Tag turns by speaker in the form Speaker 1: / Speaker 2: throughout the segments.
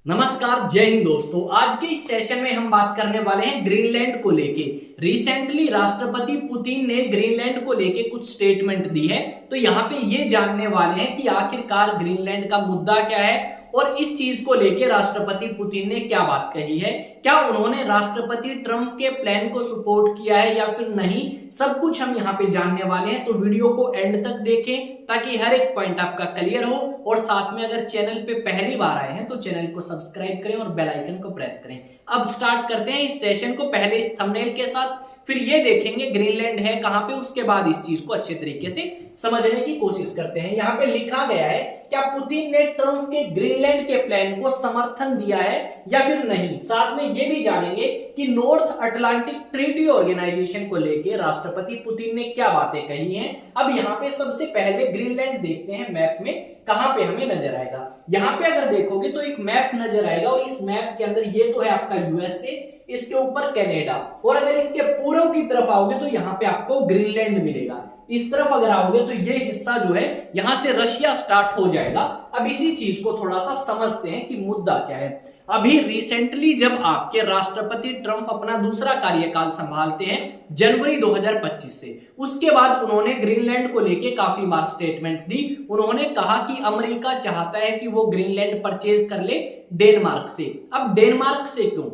Speaker 1: नमस्कार, जय हिंद दोस्तों। आज के इस सेशन में हम बात करने वाले हैं ग्रीनलैंड को लेके। रिसेंटली राष्ट्रपति पुतिन ने ग्रीनलैंड को लेके कुछ स्टेटमेंट दी है, तो यहाँ पे ये जानने वाले हैं कि आखिरकार ग्रीनलैंड का मुद्दा क्या है और इस चीज को लेके राष्ट्रपति पुतिन ने क्या बात कही है। क्या उन्होंने राष्ट्रपति ट्रंप के प्लान को सपोर्ट किया है या फिर नहीं, सब कुछ हम यहाँ पे जानने वाले हैं। तो वीडियो को एंड तक देखें ताकि हर एक पॉइंट आपका क्लियर हो, और साथ में अगर चैनल पे पहली बार आए हैं तो चैनल को सब्सक्राइब करें और बेल आइकन को प्रेस करें। अब स्टार्ट करते हैं इस सेशन को। पहले इस थंबनेल के साथ, फिर ये देखेंगे ग्रीनलैंड है कहां पे, उसके बाद इस चीज को अच्छे तरीके से समझने की कोशिश करते हैं। यहाँ पे लिखा गया है, क्या पुतिन ने ट्रंप के ग्रीनलैंड के प्लान को समर्थन दिया है या फिर नहीं। साथ में ये भी जानेंगे कि नॉर्थ अटलांटिक ट्रीटी ऑर्गेनाइजेशन को लेकर राष्ट्रपति पुतिन ने क्या बातें कही हैं। अब यहाँ पे सबसे पहले ग्रीनलैंड देखते हैं मैप में कहां पे हमें नजर आएगा। यहाँ पे अगर देखोगे तो एक मैप नजर आएगा, और इस मैप के अंदर ये तो है आपका यूएसए, इसके ऊपर कनाडा, और अगर इसके पूर्व की तरफ आओगे तो यहाँ पे आपको ग्रीनलैंड मिलेगा। इस तरफ अगर आओगे तो ये हिस्सा जो है यहां से रशिया स्टार्ट हो जाएगा। अब इसी चीज को थोड़ा सा समझते हैं कि मुद्दा क्या है। अभी रिसेंटली जब आपके राष्ट्रपति ट्रंप अपना दूसरा कार्यकाल संभालते हैं जनवरी 2025 से, उसके बाद उन्होंने ग्रीनलैंड को लेके काफी बार स्टेटमेंट दी। उन्होंने कहा कि अमेरिका चाहता है कि वो ग्रीनलैंड परचेज कर ले डेनमार्क से। अब डेनमार्क से क्यों?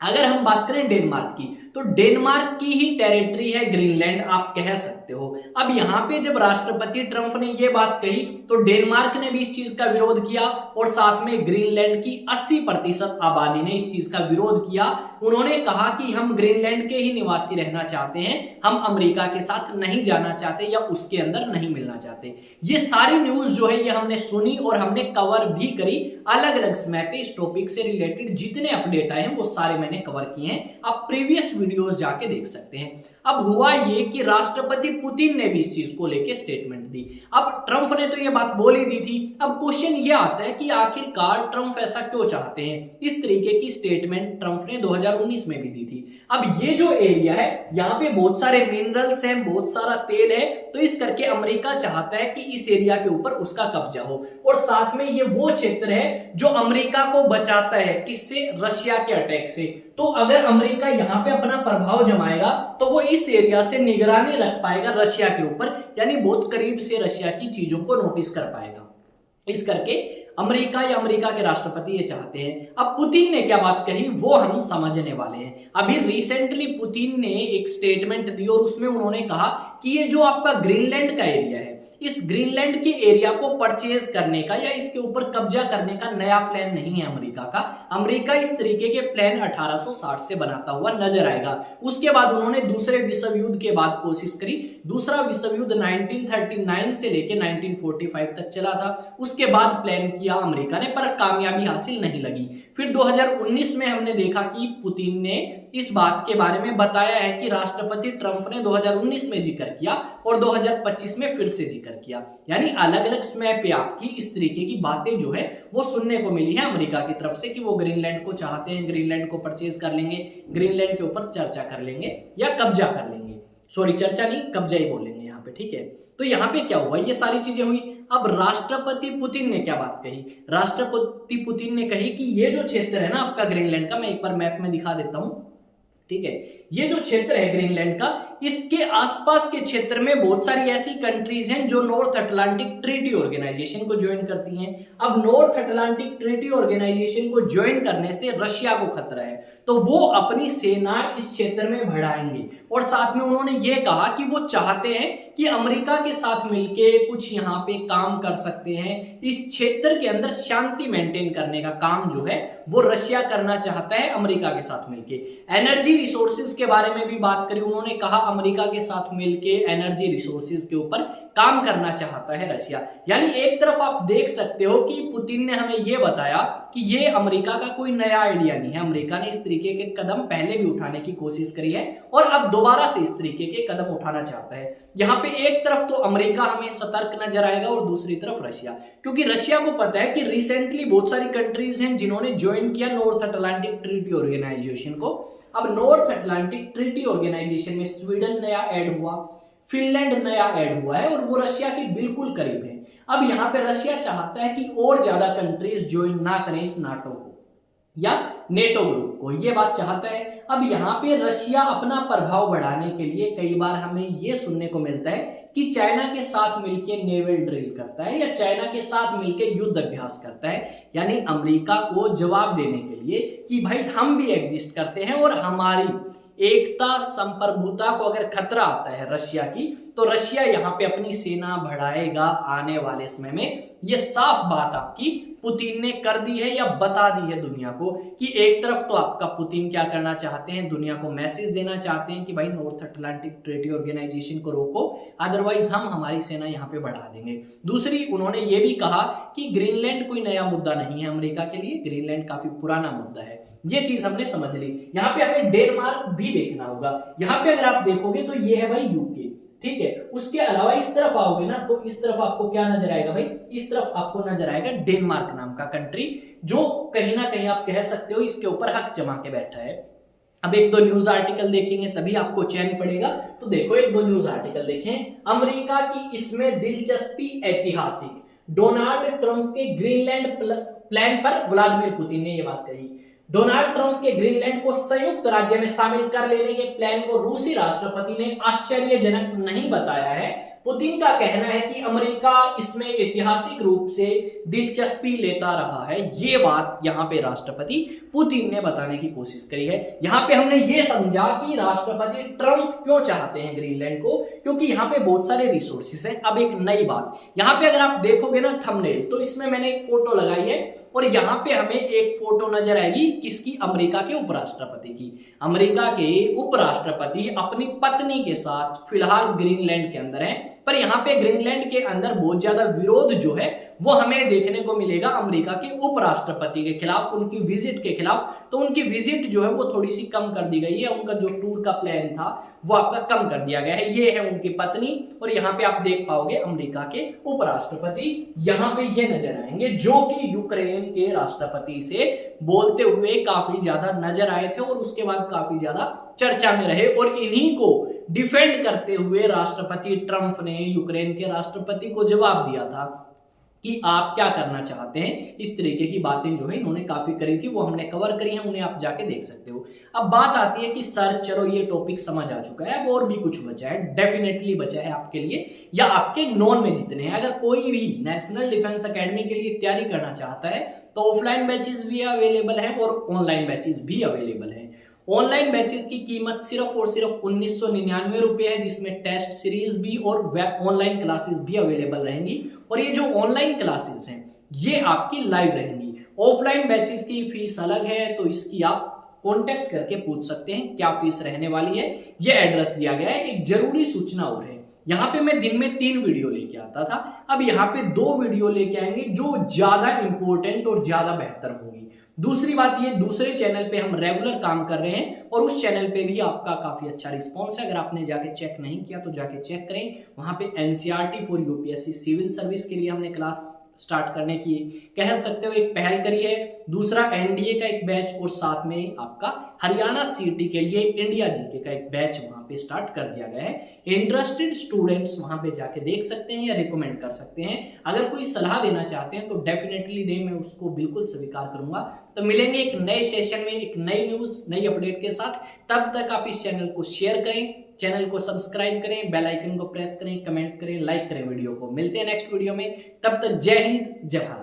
Speaker 1: अगर हम बात करें डेनमार्क की, तो डेनमार्क की ही टेरिटरी है ग्रीनलैंड, आप कह सकते हो। अब यहाँ पे जब राष्ट्रपति ट्रंप ने ये बात कही तो डेनमार्क ने भी इस चीज का विरोध किया, और साथ में ग्रीनलैंड की 80% आबादी ने इस चीज का विरोध किया। उन्होंने कहा कि हम ग्रीनलैंड के ही निवासी रहना चाहते हैं, हम अमेरिका के साथ नहीं जाना चाहते या उसके अंदर नहीं मिलना चाहते। ये सारी न्यूज जो है ये हमने सुनी और हमने कवर भी करी अलग अलग समय पे। इस टॉपिक से रिलेटेड जितने अपडेट आए हैं वो सारे मैंने कवर किए हैं, आप प्रीवियस वीडियोस जाके देख सकते हैं। अब हुआ ये कि राष्ट्रपति पुतिन ने भी इस चीज को लेके स्टेटमेंट दी। अब ट्रंप ने तो ये बात बोल ही दी थी। अब क्वेश्चन ये आता है कि आखिरकार ट्रंप ऐसा क्यों चाहते हैं। इस तरीके की स्टेटमेंट ट्रंप ने 2019 में भी दी थी। अब ये जो एरिया है यहाँ पे बहुत सारे मिनरल्स हैं, बहुत सारा तेल है, तो इस करके अमेरिका चाहता है कि इस एरिया के ऊपर उसका कब्जा हो, और साथ में ये वो क्षेत्र है जो अमेरिका को बचाता है किससे? रशिया के अटैक से। तो अगर अमेरिका यहाँ पे अपना प्रभाव जमाएगा तो वो इस एरिया से निगरानी रख पाएगा रशिया के ऊपर, यानी बहुत करीब से रशिया की चीजों को नोटिस कर पाएगा। इस करके अमेरिका या अमेरिका के राष्ट्रपति ये चाहते हैं। अब पुतिन ने क्या बात कही वो हम समझने वाले हैं। अभी रिसेंटली पुतिन ने एक स्टेटमेंट दी और उसमें उन्होंने कहा कि ये जो आपका ग्रीनलैंड का एरिया है, इस ग्रीनलैंड के एरिया को परचेज करने का या इसके ऊपर कब्जा करने का नया प्लान नहीं है अमेरिका का। अमेरिका इस तरीके के प्लान 1860 से बनाता हुआ नजर आएगा। उसके बाद उन्होंने दूसरे विश्व युद्ध के बाद कोशिश करी। दूसरा विश्व युद्ध 1939 से लेके 1945 तक चला था। उसके बाद प्लान किया अमेरिका ने, पर कामयाबी हासिल नहीं लगी। फिर 2019 में हमने देखा कि पुतिन ने इस बात के बारे में बताया है कि राष्ट्रपति ट्रंप ने 2019 में जिक्र किया और 2025 में फिर से जिक्र किया। यानी अलग अलग समय पे आपकी इस तरीके की बातें जो है वो सुनने को मिली है अमेरिका की तरफ से कि वो ग्रीनलैंड को चाहते हैं, ग्रीनलैंड को परचेज कर लेंगे, ग्रीनलैंड के ऊपर चर्चा कर लेंगे या कब्जा कर लेंगे। सॉरी, चर्चा नहीं, कब्जा ही बोलेंगे यहाँ पे, ठीक है। तो यहाँ पे क्या हुआ, ये सारी चीजें हुई। अब राष्ट्रपति पुतिन ने क्या बात कही? राष्ट्रपति पुतिन ने कही कि ये जो क्षेत्र है ना आपका ग्रीनलैंड का, मैं एक बार मैप में दिखा देता हूं, ठीक है। ये जो क्षेत्र है ग्रीनलैंड का, इसके आसपास के क्षेत्र में बहुत सारी ऐसी कंट्रीज हैं जो नॉर्थ अटलांटिक ट्रीटी ऑर्गेनाइजेशन को ज्वाइन करती हैं। अब नॉर्थ अटलांटिक ट्रीटी ऑर्गेनाइजेशन को ज्वाइन करने से रशिया को खतरा है, तो वो अपनी सेना इस क्षेत्र में बढ़ाएंगे। और साथ में उन्होंने ये कहा कि वो चाहते हैं कि अमेरिका के साथ मिलके कुछ यहाँ पे काम कर सकते हैं। इस क्षेत्र के अंदर शांति मेंटेन करने का काम जो है वो रशिया करना चाहता है अमेरिका के साथ मिलके। एनर्जी रिसोर्सेज के बारे में भी बात करी। उन्होंने कहा अमेरिका के साथ मिलके एनर्जी रिसोर्सेज के ऊपर काम करना चाहता है रशिया। यानी एक तरफ आप देख सकते हो कि पुतिन ने हमें यह बताया कि ये अमेरिका का कोई नया आइडिया नहीं है। अमेरिका ने इस तरीके के कदम पहले भी उठाने की कोशिश करी है और अब दोबारा से इस तरीके के कदम उठाना चाहता है। यहाँ पे एक तरफ तो अमेरिका हमें सतर्क नजर आएगा और दूसरी तरफ रशिया, क्योंकि रशिया को पता है कि रिसेंटली बहुत सारी कंट्रीज हैं जिन्होंने ज्वाइन किया नॉर्थ अटलांटिक ट्रीटी ऑर्गेनाइजेशन को। अब नॉर्थ अटलांटिक ट्रीटी ऑर्गेनाइजेशन में स्वीडन नया ऐड हुआ, फिनलैंड नया ऐड हुआ है और वो रशिया के बिल्कुल करीब है। अब यहाँ पे रशिया चाहता है कि और ज्यादा कंट्रीज ज्वाइन ना करें इस नाटो को। या नेटो ग्रुप को, ये बात चाहता है। अब यहाँ पे रशिया अपना प्रभाव बढ़ाने के लिए कई बार हमें ये सुनने को मिलता है कि चाइना के साथ मिलकर नेवल ड्रिल करता है या चाइना के साथ मिलकर युद्ध अभ्यास करता है, यानी अमेरिका को जवाब देने के लिए कि भाई हम भी एग्जिस्ट करते हैं और हमारी एकता संप्रभुता को अगर खतरा आता है रशिया की, तो रशिया यहाँ पे अपनी सेना बढ़ाएगा आने वाले समय में। ये साफ बात आपकी पुतिन ने कर दी है या बता दी है दुनिया को कि एक तरफ तो आपका पुतिन क्या करना चाहते हैं, दुनिया को मैसेज देना चाहते हैं कि भाई नॉर्थ अटलांटिक ट्रेडी ऑर्गेनाइजेशन को रोको, अदरवाइज हम हमारी सेना यहाँ पे बढ़ा देंगे। दूसरी, उन्होंने ये भी कहा कि ग्रीनलैंड कोई नया मुद्दा नहीं है अमेरिका के लिए, ग्रीनलैंड काफी पुराना मुद्दा है। ये चीज हमने समझ ली। यहाँ पे हमें डेनमार्क भी देखना होगा। यहाँ पे अगर आप देखोगे तो ये है भाई यूके, ठीक है। उसके अलावा इस तरफ आओगे ना तो इस तरफ आपको क्या नजर आएगा भाई, इस तरफ आपको नजर आएगा डेनमार्क नाम का कंट्री, जो कहीं ना कहीं आप कह सकते हो इसके ऊपर हक जमा के बैठा है। अब एक दो न्यूज आर्टिकल देखेंगे तभी आपको चैन पड़ेगा। तो देखो एक दो न्यूज आर्टिकल देखें। अमेरिका की इसमें दिलचस्पी ऐतिहासिक, डोनाल्ड ट्रंप के ग्रीनलैंड प्लान पर व्लादिमीर पुतिन ने यह बात कही। डोनाल्ड ट्रंप के ग्रीनलैंड को संयुक्त राज्य में शामिल कर लेने के प्लान को रूसी राष्ट्रपति ने आश्चर्यजनक नहीं बताया है। पुतिन का कहना है कि अमेरिका इसमें ऐतिहासिक रूप से दिलचस्पी लेता रहा है। ये बात यहाँ पे राष्ट्रपति पुतिन ने बताने की कोशिश करी है। यहाँ पे हमने ये समझा कि राष्ट्रपति ट्रंप क्यों चाहते हैं ग्रीनलैंड को, क्योंकि यहाँ पे बहुत सारे रिसोर्सेस हैं। अब एक नई बात, यहाँ पे अगर आप देखोगे ना थंबनेल, तो इसमें मैंने एक फोटो लगाई है और यहाँ पे हमें एक फोटो नजर आएगी किसकी, अमेरिका के उपराष्ट्रपति की। अमेरिका के उपराष्ट्रपति अपनी पत्नी के साथ फिलहाल ग्रीनलैंड के अंदर हैं, पर यहाँ पे ग्रीनलैंड के अंदर बहुत ज्यादा विरोध जो है वो हमें देखने को मिलेगा अमेरिका के उपराष्ट्रपति के खिलाफ, उनकी विजिट के खिलाफ। तो उनकी विजिट जो है वो थोड़ी सी कम कर दी गई है, उनका जो टूर का प्लान था वो आपका कम कर दिया गया है। ये है उनकी पत्नी और यहाँ पे आप देख पाओगे अमेरिका के उपराष्ट्रपति यहाँ पे ये नजर आएंगे, जो कि यूक्रेन के राष्ट्रपति से बोलते हुए काफी ज्यादा नजर आए थे और उसके बाद काफी ज्यादा चर्चा में रहे। और इन्हीं को डिफेंड करते हुए राष्ट्रपति ट्रंप ने यूक्रेन के राष्ट्रपति को जवाब दिया था कि आप क्या करना चाहते हैं। इस तरीके की बातें जो है इन्होंने काफी करी थी, वो हमने कवर करी है, उन्हें आप जाके देख सकते हो। अब बात आती है कि सर चलो ये टॉपिक समझ आ चुका है, अब और भी कुछ बचा है, डेफिनेटली बचा है आपके लिए या आपके नॉन में जितने हैं। अगर कोई भी नेशनल डिफेंस एकेडमी के लिए तैयारी करना चाहता है तो ऑफलाइन बैचेस भी अवेलेबल हैं और ऑनलाइन बैचेस भी अवेलेबल हैं। ऑनलाइन बैचेस की कीमत सिर्फ और सिर्फ 1999 रुपए है, जिसमें टेस्ट सीरीज भी और ऑनलाइन क्लासेस भी अवेलेबल रहेंगी। और ये जो ऑनलाइन क्लासेस हैं ये आपकी लाइव रहेंगी। ऑफलाइन बैचेस की फीस अलग है, तो इसकी आप कांटेक्ट करके पूछ सकते हैं क्या फीस रहने वाली है। ये एड्रेस दिया गया है। एक जरूरी सूचना और है, यहाँ पे मैं दिन में 3 वीडियो लेके आता था, अब यहाँ पे 2 वीडियो लेके आएंगे जो ज्यादा इंपॉर्टेंट और ज्यादा बेहतर होंगी। दूसरी बात, ये दूसरे चैनल पे हम रेगुलर काम कर रहे हैं और उस चैनल पे भी आपका काफी अच्छा रिस्पॉन्स है। अगर आपने जाके चेक नहीं किया तो जाके चेक करें। वहां पे NCERT for UPSC civil service के लिए हमने क्लास स्टार्ट करने की कह सकते हो एक पहल करी है। दूसरा एनडीए का एक बैच और साथ में आपका हरियाणा सीटी के लिए इंडिया जीके का एक बैच वहां पे स्टार्ट कर दिया गया है। इंटरेस्टेड स्टूडेंट्स वहां पे जाके देख सकते हैं या रिकमेंड कर सकते हैं। अगर कोई सलाह देना चाहते हैं तो डेफिनेटली दें, मैं उसको बिल्कुल स्वीकार करूंगा। तो मिलेंगे एक नए सेशन में एक नई न्यूज नई अपडेट के साथ। तब तक आप इस चैनल को शेयर करें, चैनल को सब्सक्राइब करें, बेल आइकन को प्रेस करें, कमेंट करें, लाइक करें वीडियो को। मिलते हैं नेक्स्ट वीडियो में, तब तक जय हिंद जय भारत।